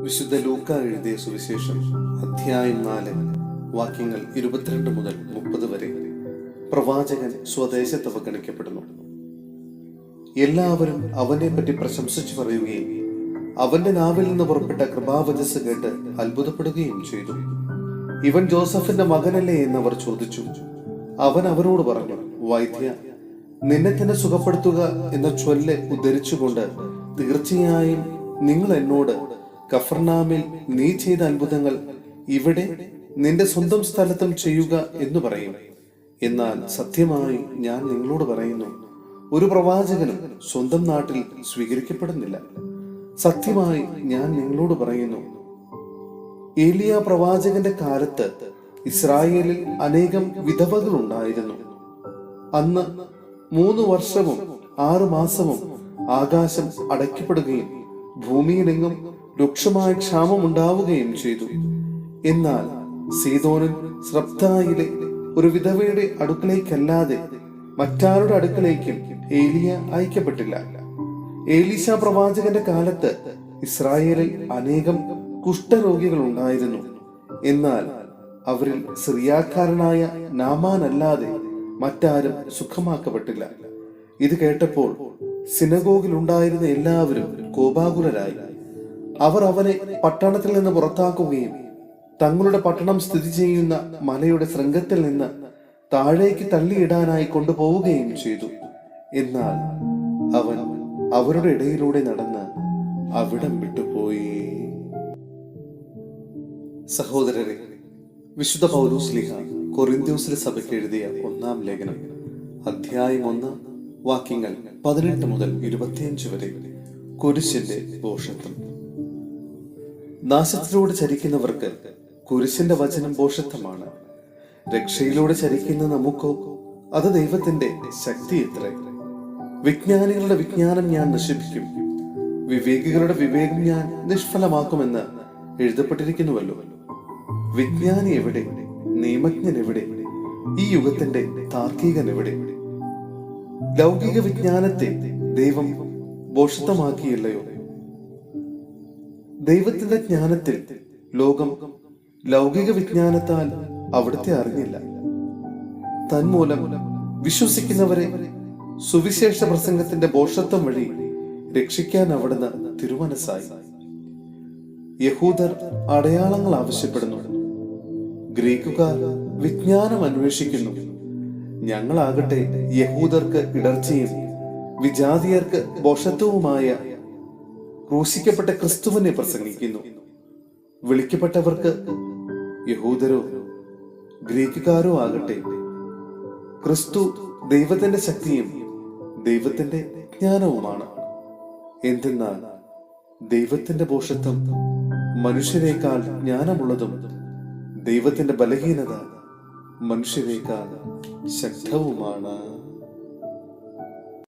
വിശുദ്ധ ലൂക്ക എഴുതിയ സുവിശേഷം അധ്യായം 4 വാക്യങ്ങൾ 22 മുതൽ 30 വരെ. പ്രവാചകൻ സ്വദേശത്ത് അവഗണിക്കപ്പെടുന്നു. എല്ലാവരും അവനെ പറ്റി പ്രശംസിച്ചു പറയുകയും അവന്റെ നാവിൽ നിന്ന് പുറപ്പെട്ട കൃപാവചസ് കേട്ട് അത്ഭുതപ്പെടുകയും ചെയ്തു. ഇവൻ ജോസഫിന്റെ മകനല്ലേ എന്നവർ ചോദിച്ചു. അവൻ അവരോട് പറഞ്ഞു, വൈദ്യ, നിന്നെ തന്നെ സുഖപ്പെടുത്തുക എന്ന ചൊല്ല് ഉദ്ധരിച്ചുകൊണ്ട് തീർച്ചയായും നിങ്ങൾ എന്നോട് കഫർനാമിൽ നീ ചെയ്ത അത്ഭുതങ്ങൾ ഇവിടെ നിന്റെ സ്വന്തം സ്ഥലത്തും ചെയ്യുക എന്ന് പറയും. എന്നാൽ സത്യമായി ഞാൻ നിങ്ങളോട് പറയുന്നു, ഒരു പ്രവാചകനും സ്വന്തം നാട്ടിൽ സ്വീകരിക്കപ്പെടുന്നില്ല. സത്യമായി ഞാൻ നിങ്ങളോട് പറയുന്നു, ഏലിയ പ്രവാചകന്റെ കാലത്ത് ഇസ്രായേലിൽ അനേകം വിധവകൾ ഉണ്ടായിരുന്നു. അന്ന് 3 വർഷവും 6 മാസവും ആകാശം അടയ്ക്കപ്പെടുകയും ഭൂമിയിലെങ്ങും രൂക്ഷമായ ക്ഷാമം ഉണ്ടാവുകയും ചെയ്തു. എന്നാൽ സീദോനിൽ സ്രപ്തായിലെ ഒരു വിധവയുടെ അടുക്കളേക്കല്ലാതെ മറ്റാരുടെ അടുക്കളേക്കും ഏലിയ അയക്കപ്പെട്ടില്ല. ഏലീശ പ്രവാചകന്റെ കാലത്ത് ഇസ്രായേലിൽ അനേകം കുഷ്ഠരോഗികൾ ഉണ്ടായിരുന്നു. എന്നാൽ അവരിൽ സിറിയാക്കാരനായ നാമാനല്ലാതെ മറ്റാരും സുഖമാക്കപ്പെട്ടില്ല. ഇത് കേട്ടപ്പോൾ സിനഗോഗിൽ ഉണ്ടായിരുന്ന എല്ലാവരും കോപാകുലരായി. അവർ അവനെ പട്ടണത്തിൽ നിന്ന് പുറത്താക്കുകയും തങ്ങളുടെ പട്ടണം സ്ഥിതി ചെയ്യുന്ന മലയുടെ ശൃംഗത്തിൽ നിന്ന് താഴേക്ക് തള്ളിയിടാനായി കൊണ്ടുപോവുകയും ചെയ്തു. എന്നാൽ അവൻ അവരുടെ ഇടയിലൂടെ നടന്ന് അവിടം വിട്ടുപോയി. സഹോദരരെ, വിശുദ്ധ പൗലോസ്ലീഹ കൊറിന്ത്യസിലെ സഭയ്ക്ക് എഴുതിയ 1-ാം ലേഖനം അധ്യായം 1 വാക്യങ്ങൾ 18 മുതൽ 25 വരെ. കുരിശിന്റെ ഭോഷത്വം. നാശത്തിലൂടെ ചരിക്കുന്നവർക്ക് കുരിശിന്റെ വചനം ഭോഷത്വമാണ്. രക്ഷയിലൂടെ ചരിക്കുന്ന നമുക്കോ അത് ദൈവത്തിന്റെ ശക്തി എത്രേ. വിജ്ഞാനികളുടെ വിജ്ഞാനം ഞാൻ നശിപ്പിക്കും, വിവേകികളുടെ വിവേകം ഞാൻ നിഷ്ഫലമാക്കുമെന്ന് എഴുതപ്പെട്ടിരിക്കുന്നുവല്ലോ. വിജ്ഞാനി എവിടെ? നിയമജ്ഞൻ എവിടെ? ഈ യുഗത്തിന്റെ താർക്കികൻ എവിടെ? ലൗകിക വിജ്ഞാനത്തെ ദൈവം ഭോഷത്വമാക്കിയില്ലയോ? ദൈവത്തിന്റെ ജ്ഞാനത്തിൽ ലോകം ലൗകിക വിജ്ഞാനത്താൽ അവിടുത്തെ അറിഞ്ഞില്ല. തന്മൂലം വിശ്വസിക്കുന്നവരെ സുവിശേഷ പ്രസംഗത്തിന്റെ ഭോഷത്വം വഴി രക്ഷിക്കാൻ അവിടുന്ന് തിരുമനസ്സായി. യഹൂദർ അടയാളങ്ങൾ ആവശ്യപ്പെടുന്നു, ഗ്രീക്കുകാർ വിജ്ഞാനം അന്വേഷിക്കുന്നു. ഞങ്ങളാകട്ടെ യഹൂദർക്ക് ഇടർച്ചയും വിജാതിയർക്ക് ഭോഷത്വവുമായ ക്രൂശിക്കപ്പെട്ട ക്രിസ്തുവിനെ പ്രസംഗിക്കുന്നു. വിളിക്കപ്പെട്ടവർക്ക്, യഹൂദരോ ഗ്രീക്കുകാരോ ആകട്ടെ, ക്രിസ്തു ദൈവത്തിന്റെ ശക്തിയും ദൈവത്തിന്റെ ജ്ഞാനവുമാണ്. എന്തെന്നാൽ ദൈവത്തിന്റെ ഭോഷത്വം മനുഷ്യരെക്കാൾ ജ്ഞാനമുള്ളതും ദൈവത്തിന്റെ ബലഹീനത മനുഷ്യരെക്കാൾ ശക്തവുമാണ്.